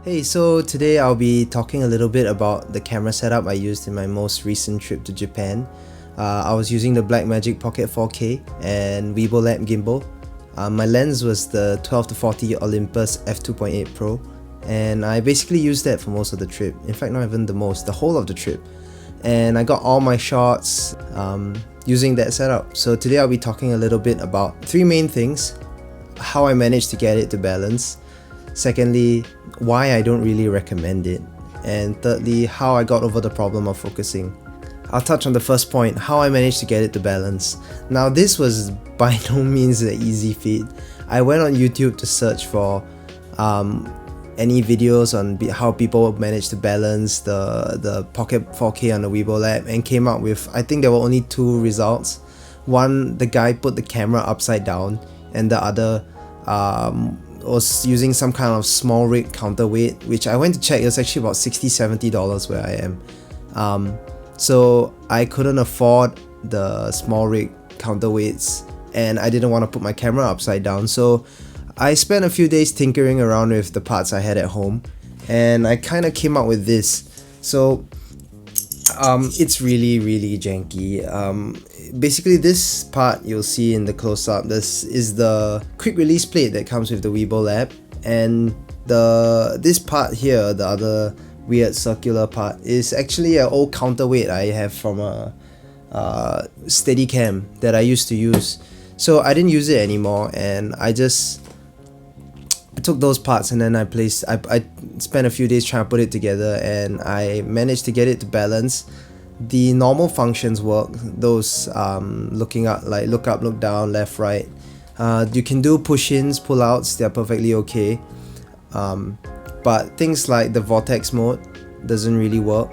Hey, so today I'll be talking a little bit about the camera setup I used in my most recent trip to Japan. I was using the Blackmagic Pocket 4K and Weebill lamp gimbal. My lens was the 12-40 Olympus f2.8 Pro, and I basically used that for most of the trip. In fact, not even the most, the whole of the trip. And I got all my shots using that setup. So today I'll be talking a little bit about three main things: how I managed to get it to balance, secondly, why I don't really recommend it, and thirdly, how I got over the problem of focusing. I'll touch on the first point, how I managed to get it to balance. Now, this was by no means an easy feat. I went on YouTube to search for any videos on how people manage to balance the Pocket 4K on the Weebill app, and came up with, I think there were only two results. One, the guy put the camera upside down, and the other was using some kind of small rig counterweight, which I went to check. It was actually about $60-70 where I am. So I couldn't afford the small rig counterweights, and I didn't want to put my camera upside down. So I spent a few days tinkering around with the parts I had at home, and I kind of came up with this. So it's really janky. Basically, this part you'll see in the close-up, this is the quick release plate that comes with the Weebill app, and this part here, the other weird circular part, is actually an old counterweight I have from a Steadicam that I used to use. So I didn't use it anymore, and I took those parts, and then I spent a few days trying to put it together, and I managed to get it to balance. The normal functions work, those looking up, like look up, look down, left, right. You can do push-ins, pull-outs, they're perfectly okay. But things like the vortex mode doesn't really work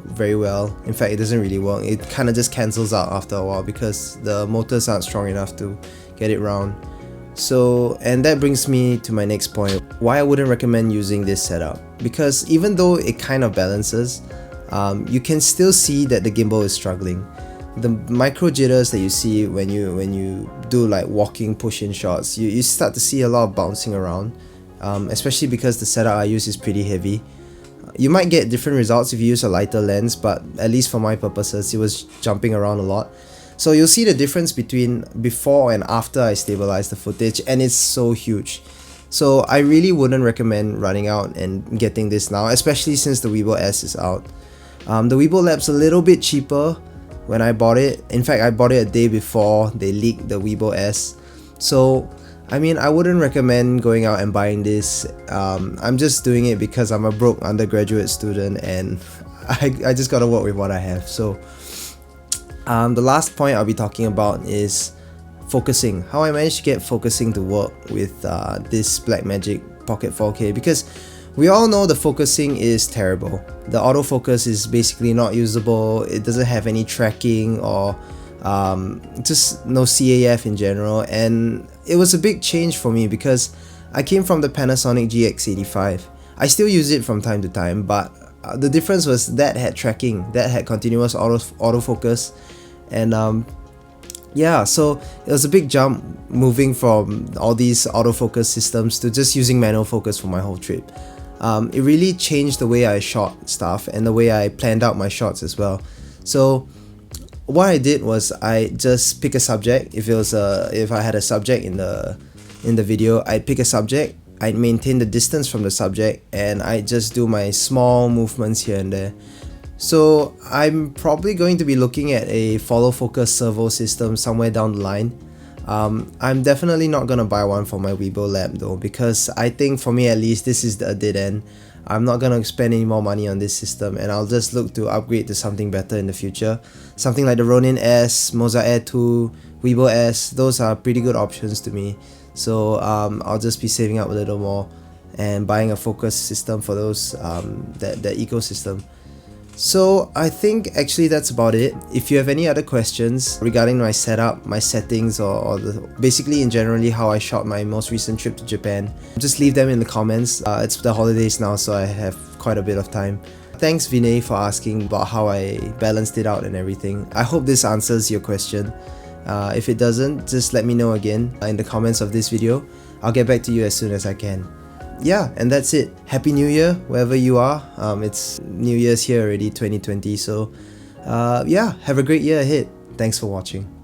very well. In fact, it doesn't really work. It kind of just cancels out after a while because the motors aren't strong enough to get it round. So, and that brings me to my next point, why I wouldn't recommend using this setup. Because even though it kind of balances, you can still see that the gimbal is struggling. The micro jitters that you see when you do like walking push-in shots, you start to see a lot of bouncing around, especially because the setup I use is pretty heavy. You might get different results if you use a lighter lens, but at least for my purposes, it was jumping around a lot. So you'll see the difference between before and after I stabilized the footage, and it's so huge. So I really wouldn't recommend running out and getting this now, especially since the Weebill S is out. The Weebill Lab's a little bit cheaper when I bought it. In fact, I bought it a day before they leaked the Weebill S. So, I mean, I wouldn't recommend going out and buying this. I'm just doing it because I'm a broke undergraduate student, and I just gotta work with what I have. So, the last point I'll be talking about is focusing. How I managed to get focusing to work with this Blackmagic Pocket 4K, because we all know the focusing is terrible. The autofocus is basically not usable. It doesn't have any tracking or just no CAF in general, and it was a big change for me because I came from the Panasonic GX85. I still use it from time to time, but the difference was that had tracking, that had continuous autofocus, and yeah, so it was a big jump moving from all these autofocus systems to just using manual focus for my whole trip. It really changed the way I shot stuff and the way I planned out my shots as well. So what I did was I just pick a subject. If I had a subject in the video, I'd pick a subject, I'd maintain the distance from the subject, and I'd just do my small movements here and there. So I'm probably going to be looking at a follow focus servo system somewhere down the line. I'm definitely not gonna buy one for my Weebill lamp though, because I think for me at least this is a dead end. I'm not gonna spend any more money on this system, and I'll just look to upgrade to something better in the future. Something like the Ronin S, Moza Air 2, Weebill S, those are pretty good options to me. So I'll just be saving up a little more and buying a focus system for those, that ecosystem. So I think actually that's about it. If you have any other questions regarding my setup, my settings, or basically in generally how I shot my most recent trip to Japan, just leave them in the comments. It's the holidays now, so I have quite a bit of time. Thanks Vinay for asking about how I balanced it out and everything. I hope this answers your question. If it doesn't, just let me know again in the comments of this video. I'll get back to you as soon as I can. yeah, and that's it. Happy New Year, wherever you are. It's New Year's here already, 2020. So yeah, have a great year ahead. Thanks for watching.